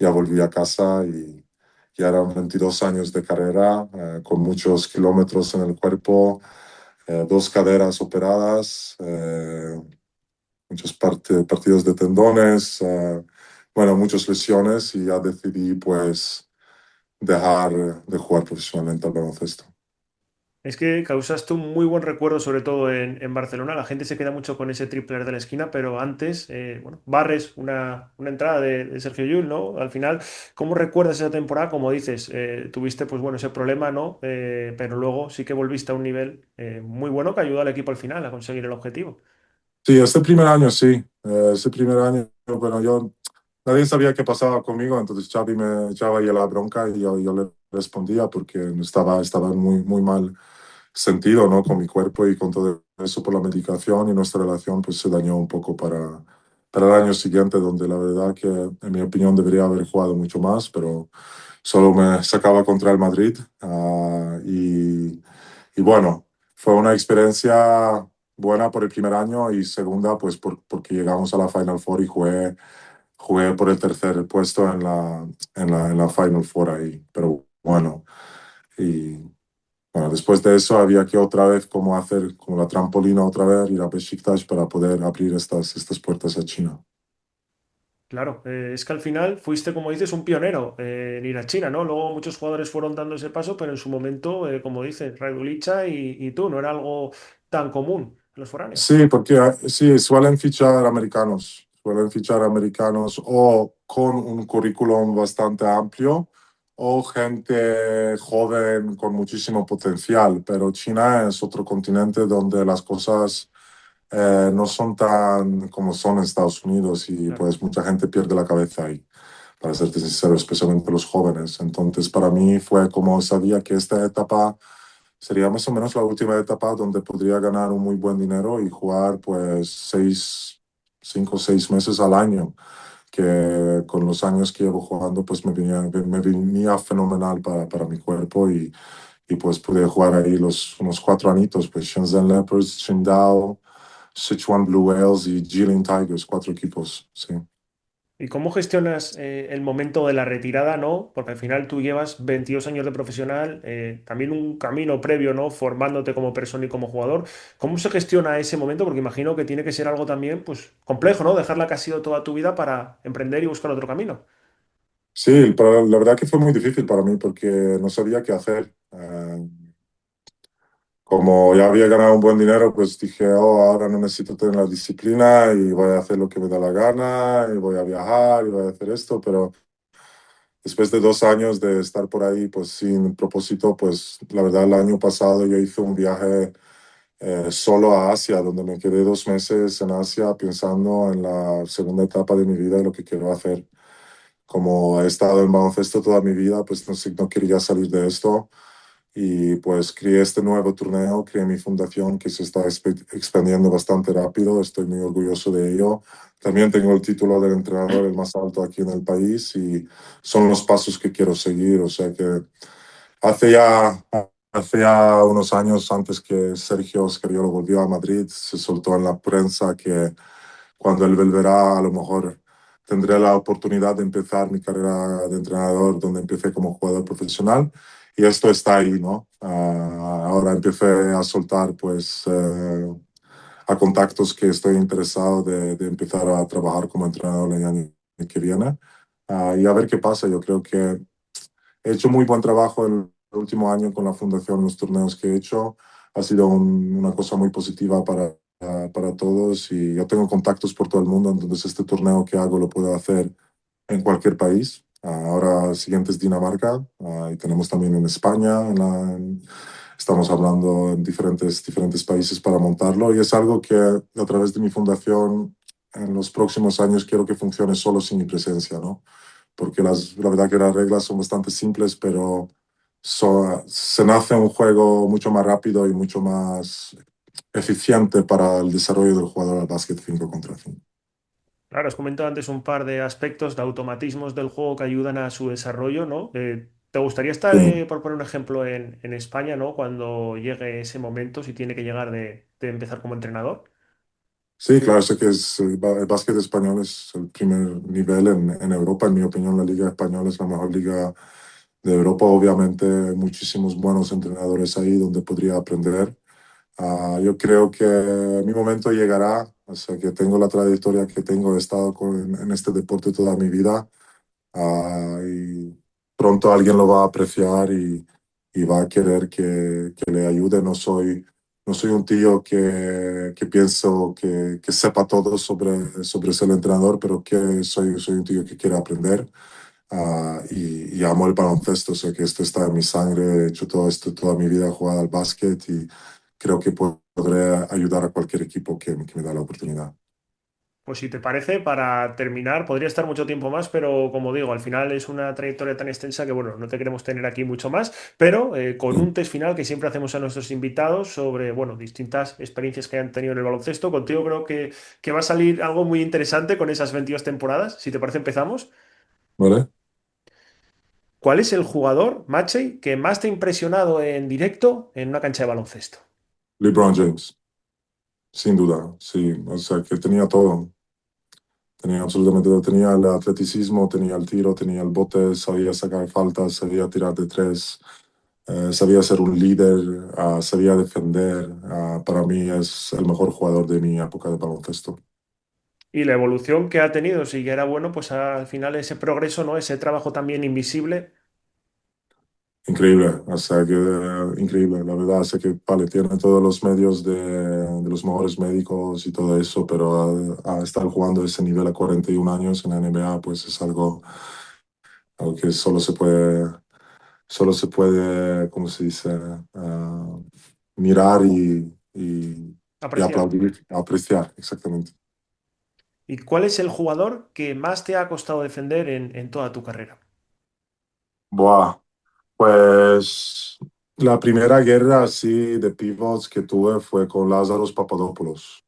volví a casa, y ya eran 22 años de carrera, con muchos kilómetros en el cuerpo, 2 caderas operadas, muchos partidos de tendones, bueno, muchas lesiones, y ya decidí pues dejar de jugar profesionalmente al baloncesto. Es que causaste un muy buen recuerdo, sobre todo en Barcelona. La gente se queda mucho con ese tripler de la esquina, pero antes, bueno, barres una entrada de Sergio Llull, ¿no? Al final, ¿cómo recuerdas esa temporada? Como dices, tuviste, pues bueno, ese problema, ¿no? Pero luego sí que volviste a un nivel muy bueno que ayudó al equipo al final a conseguir el objetivo. Sí, este primer año sí. Ese primer año, bueno, nadie sabía qué pasaba conmigo, entonces Xavi me echaba ahí la bronca, y yo le respondía porque estaba en muy, muy mal sentido, ¿no? Con mi cuerpo y con todo eso por la medicación, y nuestra relación pues se dañó un poco para el año siguiente, donde la verdad que en mi opinión debería haber jugado mucho más, pero solo me sacaba contra el Madrid. Y bueno, fue una experiencia buena por el primer año, y segunda pues porque llegamos a la Final Four y jugué por el tercer puesto en la Final Four ahí. Pero bueno, y bueno, después de eso había que otra vez como hacer como la trampolina otra vez, ir a Besiktas para poder abrir estas puertas a China. Claro, es que al final fuiste, como dices, un pionero en ir a China, ¿no? Luego muchos jugadores fueron dando ese paso, pero en su momento, como dices, Radulicha y tú, no era algo tan común en los foráneos. Sí, porque sí, suelen fichar americanos o con un currículum bastante amplio, o gente joven con muchísimo potencial, pero China es otro continente donde las cosas no son tan como son en Estados Unidos, y Claro. pues mucha gente pierde la cabeza ahí, para serte sincero, especialmente los jóvenes. Entonces, para mí fue como sabía que esta etapa sería más o menos la última etapa donde podría ganar un muy buen dinero y jugar pues 5 o 6 meses al año, que con los años que llevo jugando pues me venía fenomenal para mi cuerpo, y pues pude jugar ahí unos 4 añitos, pues Shenzhen Leopards, Qingdao, Sichuan Blue Whales y Jilin Tigers, 4 equipos, sí. ¿Y cómo gestionas el momento de la retirada, ¿no? Porque al final tú llevas 22 años de profesional, también un camino previo, ¿no? Formándote como persona y como jugador. ¿Cómo se gestiona ese momento? Porque imagino que tiene que ser algo también, pues, complejo, ¿no? Dejar la que has sido toda tu vida para emprender y buscar otro camino. Sí, pero la verdad que fue muy difícil para mí porque no sabía qué hacer. Como ya había ganado un buen dinero, pues dije, oh, ahora no necesito tener la disciplina y voy a hacer lo que me da la gana, y voy a viajar y voy a hacer esto, pero después de 2 años de estar por ahí, pues sin propósito, pues la verdad el año pasado yo hice un viaje solo a Asia, donde me quedé 2 meses en Asia pensando en la segunda etapa de mi vida y lo que quiero hacer. Como he estado en baloncesto toda mi vida, pues no, no quería salir de esto y pues creé este nuevo torneo, creé mi fundación que se está expandiendo bastante rápido, estoy muy orgulloso de ello. También tengo el título del entrenador el más alto aquí en el país y son los pasos que quiero seguir, o sea que hace ya, hace ya unos años antes que Sergio Scariolo volvió a Madrid, se soltó en la prensa que cuando él volverá, a lo mejor tendré la oportunidad de empezar mi carrera de entrenador, donde empecé como jugador profesional. Y esto está ahí, ¿no? Ahora empecé a soltar, pues, a contactos que estoy interesado de empezar a trabajar como entrenador el año que viene. Y a ver qué pasa. Yo creo que he hecho muy buen trabajo el último año con la fundación, los torneos que he hecho. Ha sido una cosa muy positiva para todos y yo tengo contactos por todo el mundo, entonces este torneo que hago lo puedo hacer en cualquier país. Ahora el siguiente es Dinamarca y tenemos también en España. Estamos hablando en diferentes países para montarlo y es algo que a través de mi fundación en los próximos años quiero que funcione solo sin mi presencia, ¿no? Porque la verdad que las reglas son bastante simples, pero se nace un juego mucho más rápido y mucho más eficiente para el desarrollo del jugador al básquet 5 contra 5. Claro, has comentado antes un par de aspectos, de automatismos del juego que ayudan a su desarrollo, ¿no? ¿Te gustaría estar, Sí, por poner un ejemplo, en España, ¿no? Cuando llegue ese momento, si tiene que llegar de empezar como entrenador. sí, claro, sé que el básquet español es el primer nivel en Europa. En mi opinión, la Liga Española es la mejor liga de Europa. Obviamente, hay muchísimos buenos entrenadores ahí donde podría aprender. Yo creo que mi momento llegará, o sea, que tengo la trayectoria que tengo, he estado en este deporte toda mi vida, y pronto alguien lo va a apreciar y va a querer que le ayude. No soy un tío que pienso que sepa todo sobre ser entrenador, pero que soy un tío que quiere aprender. Y amo el baloncesto, sé que esto está en mi sangre, he hecho todo esto toda mi vida, he jugado al básquet y creo que podré ayudar a cualquier equipo que me da la oportunidad. Pues si te parece, para terminar, podría estar mucho tiempo más, pero como digo, al final es una trayectoria tan extensa que, bueno, no te queremos tener aquí mucho más, pero con Sí. un test final que siempre hacemos a nuestros invitados sobre, bueno, distintas experiencias que hayan tenido en el baloncesto. Contigo creo que va a salir algo muy interesante con esas 22 temporadas. Si te parece, empezamos. ¿Vale? ¿Cuál es el jugador, Maciej, que más te ha impresionado en directo en una cancha de baloncesto? LeBron James, sin duda, sí, o sea que tenía todo. Tenía absolutamente todo. Tenía el atleticismo, tenía el tiro, tenía el bote, sabía sacar faltas, sabía tirar de tres, sabía ser un líder, sabía defender. Para mí es el mejor jugador de mi época de baloncesto. Y la evolución que ha tenido, si ya era bueno, pues al final ese progreso, ¿no? Ese trabajo también invisible. Increíble, o sea que increíble, la verdad, sé que vale, tiene todos los medios de los mejores médicos y todo eso, pero a estar jugando ese nivel a 41 años en la NBA, pues es algo que solo se puede, ¿cómo se dice? Ah, Mirar y Apreciar. aplaudir, apreciar, exactamente. ¿Y cuál es el jugador que más te ha costado defender en toda tu carrera? Buah, pues la primera guerra así de pivots que tuve fue con Lázaros Papadopoulos.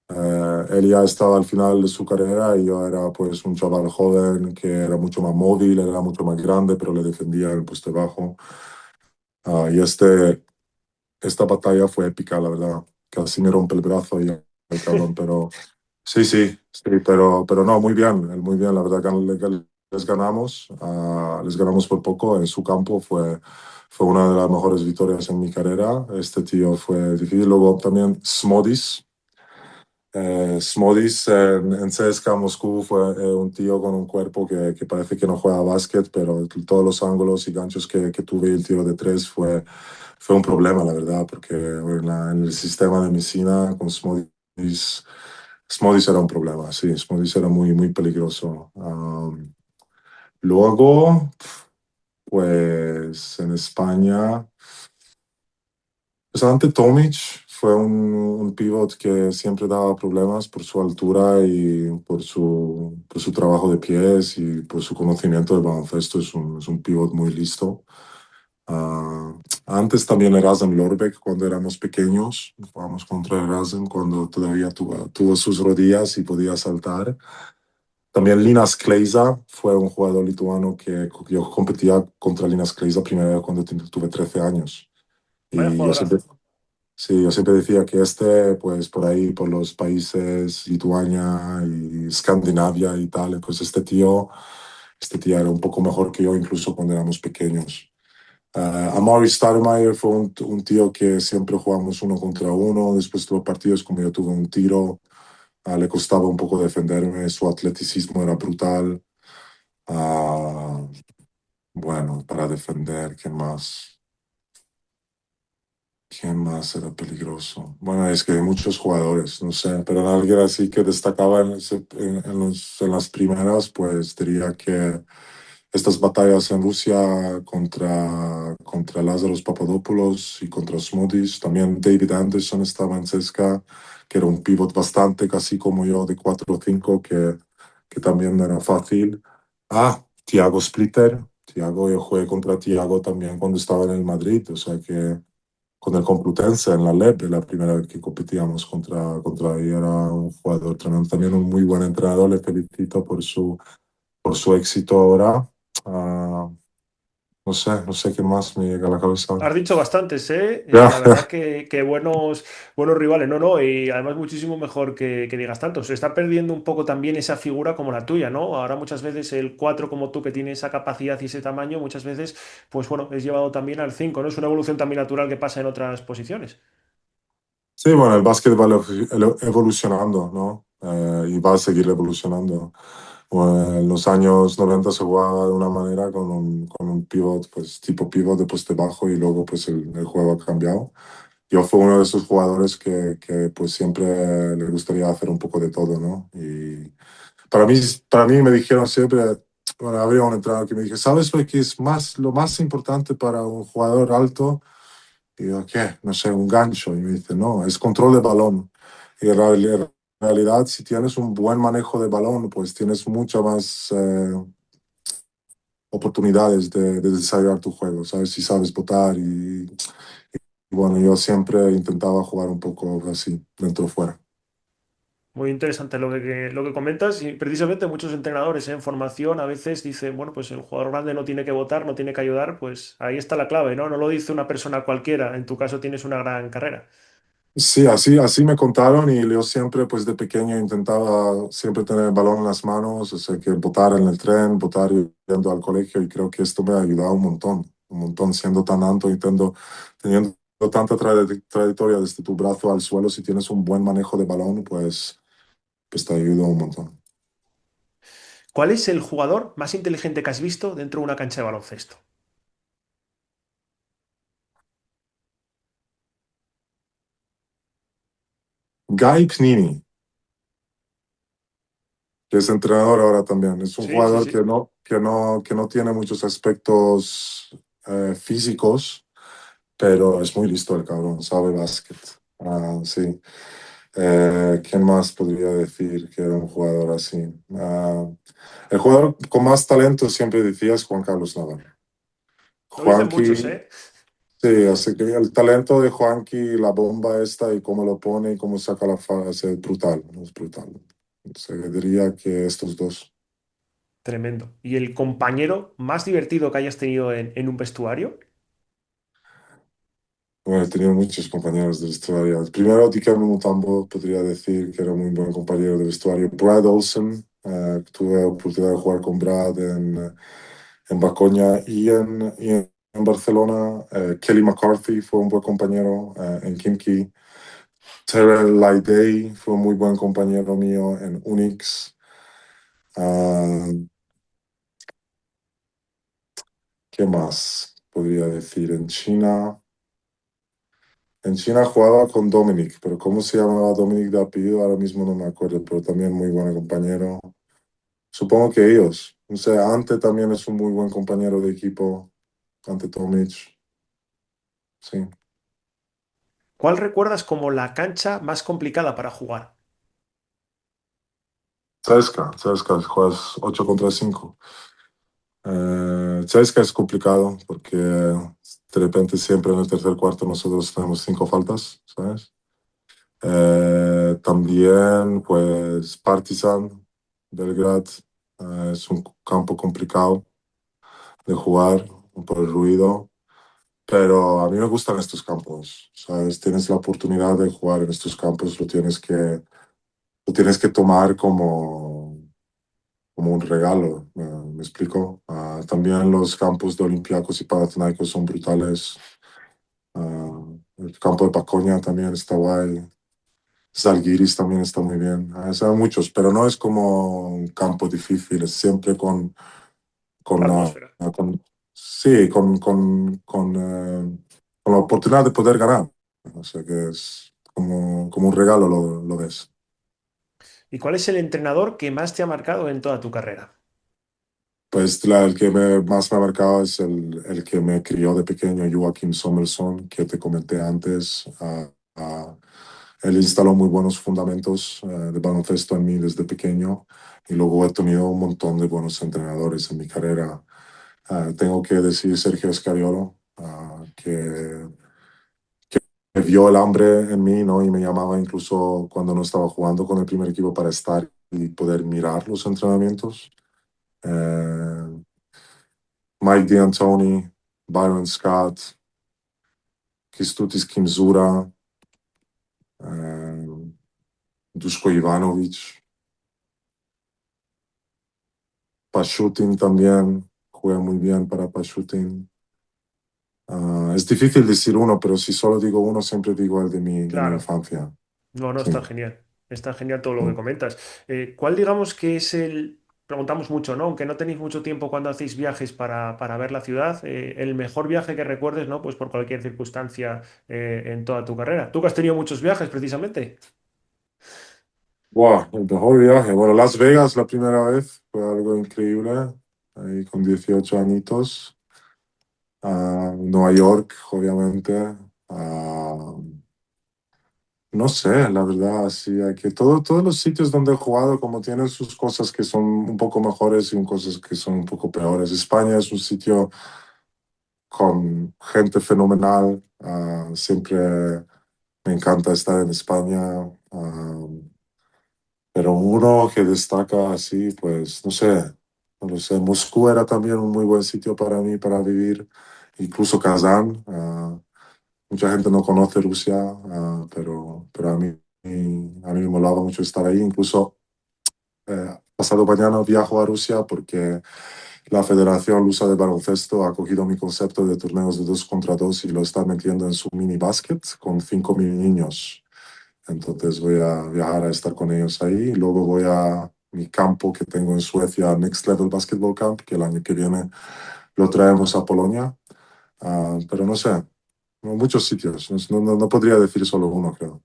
Él ya estaba al final de su carrera y yo era pues un chaval joven que era mucho más móvil, era mucho más grande, pero le defendía en el poste bajo. Y esta batalla fue épica, la verdad. Casi me rompe el brazo y el cabrón, pero sí, sí, sí, pero no, muy bien, la verdad que les ganamos por poco en su campo, fue una de las mejores victorias en mi carrera. Este tío fue difícil, luego también Smodis. Smodis en CSKA Moscú fue un tío con un cuerpo que parece que no juega básquet, pero todos los ángulos y ganchos que tuve y el tiro de tres fue un problema, la verdad, porque en el sistema de Messina con Smodis era un problema, sí, Smodis era muy, muy peligroso. Luego, pues en España, pues ante Tomic fue un pivot que siempre daba problemas por su altura y por su trabajo de pies y por su conocimiento del baloncesto. Es un pivot muy listo. Ah, antes también Erasm Lorbeck, cuando éramos pequeños, jugábamos contra Erasm cuando todavía tuvo sus rodillas y podía saltar. También Linas Kleiza fue un jugador lituano que yo competía contra Linas Kleiza primera vez cuando tuve 13 años. Vaya Y yo siempre, jugadorazo. sí, yo siempre decía que este, pues por ahí, por los países Lituania y Escandinavia y tal, pues este tío era un poco mejor que yo incluso cuando éramos pequeños. Amaury Stoudemire fue un tío que siempre jugamos uno contra uno. Después tuvo partidos como yo tuve un tiro. Le costaba un poco defenderme. Su atleticismo era brutal. Ah, bueno, para defender, ¿qué más? ¿Quién más era peligroso? Bueno, es que hay muchos jugadores, no sé, pero alguien así que destacaba en las primeras, pues diría que estas batallas en Rusia contra Lázaros Papadopoulos y contra Smudis, también David Anderson estaba en CSKA, que era un pivot bastante casi como yo, de 4 o 5, que también no era fácil. Thiago Splitter. Yo jugué contra Thiago también cuando estaba en el Madrid, o sea que con el Complutense en la LEP, la primera vez que competíamos contra él, era un jugador tremendo, también un muy buen entrenador, le felicito por su éxito ahora. Ah, no sé qué más me llega a la cabeza ahora. Has dicho bastantes, ¿eh? Ya, La verdad que buenos rivales, no, no, y además muchísimo mejor que digas tanto. Se está perdiendo un poco también esa figura como la tuya, ¿no? Ahora muchas veces el 4 como tú que tiene esa capacidad y ese tamaño, muchas veces, pues bueno, es llevado también al 5, ¿no? Es una evolución también natural que pasa en otras posiciones. sí, bueno, el básquet va evolucionando, ¿no? Y va a seguir evolucionando. Bueno, en los años 90 se jugaba de una manera con un pivot, pues tipo pivot de poste bajo y luego pues el juego ha cambiado. Yo fui uno de esos jugadores que pues siempre le gustaría hacer un poco de todo, ¿no? Y para mí, para mí me dijeron siempre, bueno, habría un entrenador que me dije, ¿sabes lo que es lo más importante para un jugador alto? Y yo, ¿qué? No sé, un gancho. Y me dice, no, es control de balón. Y en realidad, si tienes un buen manejo de balón, pues tienes muchas más oportunidades de desarrollar tu juego, ¿sabes? Si sabes votar y bueno, yo siempre intentaba jugar un poco así, dentro o fuera. Muy interesante lo que comentas y precisamente muchos entrenadores en formación a veces dicen, bueno, pues el jugador grande no tiene que votar, no tiene que ayudar, pues ahí está la clave, ¿no? No lo dice una persona cualquiera, en tu caso tienes una gran carrera. Sí, así me contaron y yo siempre, pues de pequeño intentaba siempre tener el balón en las manos, o sea, que botar en el tren, botar yendo al colegio y creo que esto me ha ayudado un montón, siendo tan alto, teniendo tanta trayectoria desde tu brazo al suelo, si tienes un buen manejo de balón, pues te ayuda un montón. ¿Cuál es el jugador más inteligente que has visto dentro de una cancha de baloncesto? Guy Pnini, que es entrenador ahora también, es un Sí, sí, jugador sí. que no tiene muchos aspectos físicos, pero es muy listo el cabrón, sabe básquet. Sí. ¿Quién más podría decir que era un jugador así? El jugador con más talento siempre decía es Juan Carlos Navarro. Lo dicen Juanqui, muchos, ¿eh? sí, así que el talento de Juanqui, la bomba esta y cómo lo pone y cómo saca la fase es brutal, es brutal. Se diría que estos dos. Tremendo. ¿Y el compañero más divertido que hayas tenido en un vestuario? Bueno, he tenido muchos compañeros de vestuario. Primero, Dikembe Mutombo, podría decir que era muy buen compañero de vestuario. Brad Olsen, tuve la oportunidad de jugar con Brad en Bacoña en Barcelona. Kelly McCarthy fue un buen compañero en Kimki. Terrell Lydey fue un muy buen compañero mío en Unix. Ah, ¿Qué más podría decir? En China jugaba con Dominic, pero ¿cómo se llamaba Dominic de apellido? Ahora mismo no me acuerdo, pero también muy buen compañero. Supongo que ellos. O sea, Ante también es un muy buen compañero de equipo, Ante Tomic. Sí. ¿Cuál recuerdas como la cancha más complicada para jugar? CSKA, juegas 8 contra 5. CSKA es complicado porque de repente siempre en el tercer cuarto nosotros tenemos 5 faltas, ¿sabes? También, pues, Partizan, Belgrad, es un campo complicado de jugar por el ruido, pero a mí me gustan estos campos, ¿sabes? Tienes la oportunidad de jugar en estos campos, lo tienes que tomar como un regalo, ¿me explico? También los campos de Olympiacos y Panathinaikos son brutales. El campo de Pacoña también está guay. Zalgiris también está muy bien. Hay muchos, pero no es como un campo difícil, es siempre La con, ah, atmósfera. sí, con la oportunidad de poder ganar. O sea que es como un regalo, lo ves. ¿Y cuál es el entrenador que más te ha marcado en toda tu carrera? Pues el que más me ha marcado es el que me crió de pequeño, Joachim Sommerson, que te comenté antes. Él instaló muy buenos fundamentos de baloncesto en mí desde pequeño y luego he tenido un montón de buenos entrenadores en mi carrera. Tengo que decir Sergio Scariolo, que vio el hambre en mí, ¿no? Y me llamaba incluso cuando no estaba jugando con el primer equipo para estar y poder mirar los entrenamientos. Eh, Mike D'Antoni, Byron Scott, Kęstutis Kimzura, eh, Duško Ivanovic, Pashutin también, juega muy bien para Pashutin. Es difícil decir uno, pero si solo digo uno, siempre digo el de mi Claro, infancia. no, no, Sí. está genial. Está genial todo lo que Mm. comentas. ¿Cuál digamos que es el, preguntamos mucho, ¿no? Aunque no tenéis mucho tiempo cuando hacéis viajes para ver la ciudad, el mejor viaje que recuerdes, ¿no? Pues por cualquier circunstancia en toda tu carrera. Tú que has tenido muchos viajes precisamente. Buah, el mejor viaje. Bueno, Las Vegas la primera vez fue algo increíble, ahí con 18 añitos. Nueva York, obviamente. Ah, no sé, la verdad, sí, hay que todos los sitios donde he jugado como tienen sus cosas que son un poco mejores y cosas que son un poco peores. España es un sitio con gente fenomenal, siempre me encanta estar en España, pero uno que destaca así, pues no sé, no lo sé. Moscú era también un muy buen sitio para mí para vivir, incluso Kazán. Mucha gente no conoce Rusia, pero a mí me molaba mucho estar ahí. Incluso pasado mañana viajo a Rusia porque la Federación Rusa de Baloncesto ha cogido mi concepto de torneos de 2 contra 2 y lo está metiendo en su mini basket con 5.000 niños. Entonces voy a viajar a estar con ellos ahí. Y luego voy a mi campo que tengo en Suecia, Next Level Basketball Camp, que el año que viene lo traemos a Polonia. Pero no sé, muchos sitios. No podría decir solo uno, creo.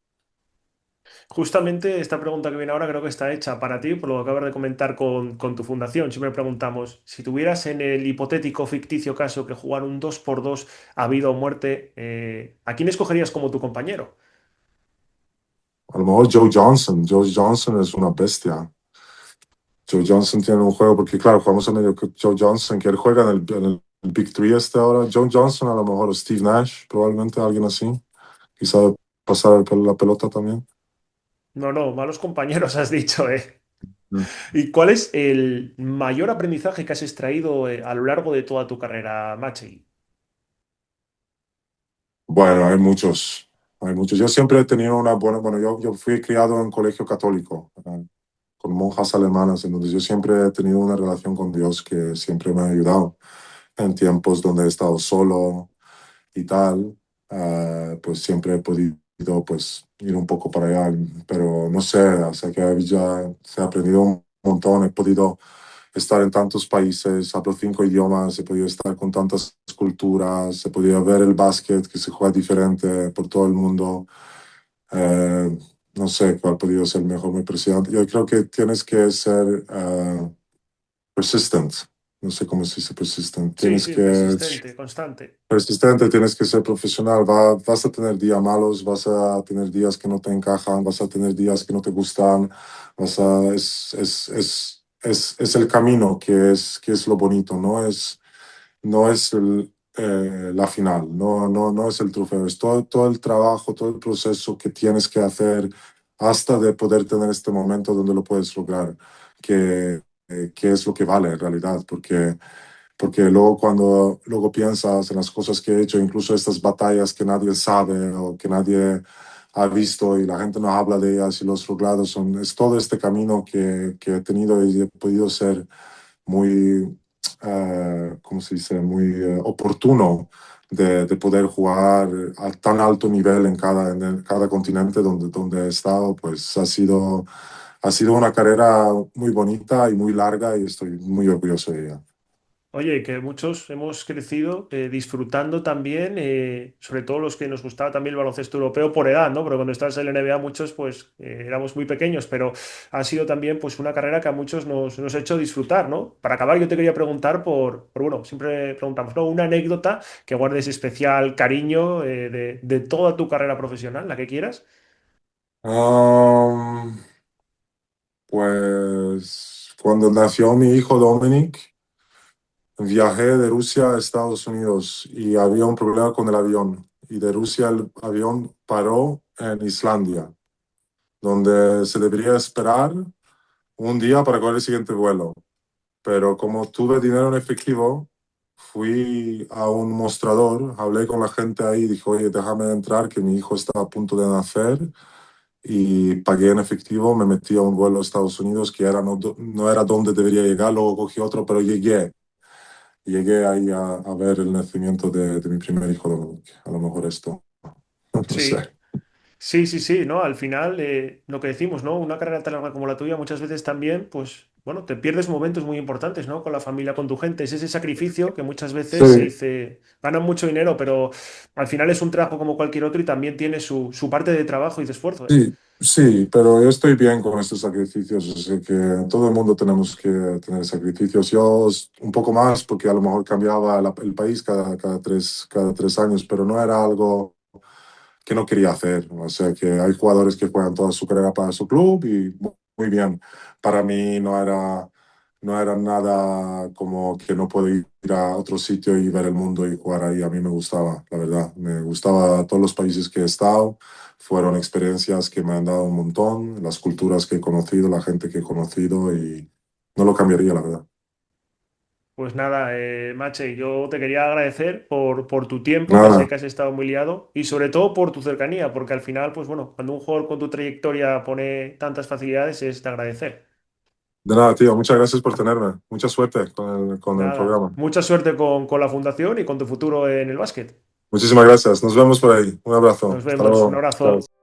Justamente esta pregunta que viene ahora creo que está hecha para ti, por lo que acabas de comentar con tu fundación. Siempre preguntamos, si tuvieras en el hipotético ficticio caso que jugar un 2 por 2 a vida o muerte, ¿a quién escogerías como tu compañero? A lo mejor Joe Johnson. Joe Johnson es una bestia. Joe Johnson tiene un juego, porque claro, jugamos a medio que Joe Johnson, que él juega en el Big Three este ahora. Joe Johnson, a lo mejor, o Steve Nash, probablemente alguien así. Quizá pasar la pelota también. No, no, malos compañeros has dicho, ¿eh? Mm. ¿Y cuál es el mayor aprendizaje que has extraído a lo largo de toda tu carrera, Machi? Bueno, hay muchos. Hay muchos. Yo siempre he tenido una buena. Bueno, yo fui criado en un colegio católico, con monjas alemanas, entonces yo siempre he tenido una relación con Dios que siempre me ha ayudado en tiempos donde he estado solo y tal, pues siempre he podido pues ir un poco para allá, pero no sé, o sea que ya se ha aprendido un montón, he podido estar en tantos países, hablo 5 idiomas, he podido estar con tantas culturas, he podido ver el básquet que se juega diferente por todo el mundo. No sé cuál ha podido ser mejor mi presidente. Yo creo que tienes que ser persistent. No sé cómo se dice persistent. Sí, Tienes sí, que persistente, constante. persistente, tienes que ser profesional. Vas a tener días malos, vas a tener días que no te encajan, vas a tener días que no te gustan. Es el camino que es lo bonito, no es la final, no es el trofeo, es todo el trabajo, todo el proceso que tienes que hacer hasta de poder tener este momento donde lo puedes lograr, que es lo que vale en realidad, porque luego cuando luego piensas en las cosas que he hecho, incluso estas batallas que nadie sabe o que nadie ha visto y la gente no habla de ellas y los logros es todo este camino que he tenido y he podido ser muy, ¿cómo se dice? Muy oportuno de poder jugar a tan alto nivel en cada continente donde he estado, pues ha sido una carrera muy bonita y muy larga y estoy muy orgulloso de ella. Oye, que muchos hemos crecido disfrutando también, sobre todo los que nos gustaba también el baloncesto europeo por edad, ¿no? Porque cuando estabas en la NBA muchos pues éramos muy pequeños, pero ha sido también pues una carrera que a muchos nos ha hecho disfrutar, ¿no? Para acabar yo te quería preguntar bueno, siempre preguntamos, ¿no? Una anécdota que guardes especial cariño de toda tu carrera profesional, la que quieras. Um, pues cuando nació mi hijo Dominic, viajé de Rusia a Estados Unidos y había un problema con el avión. Y de Rusia el avión paró en Islandia, donde se debería esperar un día para coger el siguiente vuelo. Pero como tuve dinero en efectivo, fui a un mostrador, hablé con la gente ahí y dije, oye, déjame entrar, que mi hijo está a punto de nacer. Y pagué en efectivo, me metí a un vuelo a Estados Unidos que era, no era donde debería llegar, luego cogí otro, pero llegué. Llegué ahí a ver el nacimiento de mi primer hijo, Dominic. A lo mejor esto, no sé. Sí. Sí, sí, sí, ¿no? Al final, lo que decimos, ¿no? Una carrera tan larga como la tuya, muchas veces también, pues, bueno, te pierdes momentos muy importantes, ¿no? Con la familia, con tu gente. Es ese sacrificio que muchas veces se Sí, dice, ganan mucho dinero, pero al final es un trabajo como cualquier otro y también tiene su parte de trabajo y de esfuerzo, ¿eh? sí, pero yo estoy bien con estos sacrificios, así que todo el mundo tenemos que tener sacrificios. Yo un poco más, porque a lo mejor cambiaba el país cada tres años, pero no era algo que no quería hacer. O sea, que hay jugadores que juegan toda su carrera para su club y muy bien. Para mí no era nada como que no puedo ir a otro sitio y ver el mundo y jugar ahí. A mí me gustaba, la verdad. Me gustaba todos los países que he estado. Fueron experiencias que me han dado un montón, las culturas que he conocido, la gente que he conocido y no lo cambiaría, la verdad. Pues nada, Mache, yo te quería agradecer por tu tiempo, que sé Nada, que has estado muy liado, y sobre todo por tu cercanía, porque al final, pues bueno, cuando un jugador con tu trayectoria pone tantas facilidades, es de agradecer. de nada, tío. Muchas gracias por tenerme. Mucha suerte con el Nada, programa. mucha suerte con la fundación y con tu futuro en el básquet. Muchísimas gracias. Nos vemos por ahí. Un abrazo. Nos Hasta vemos, un luego. Chao. abrazo.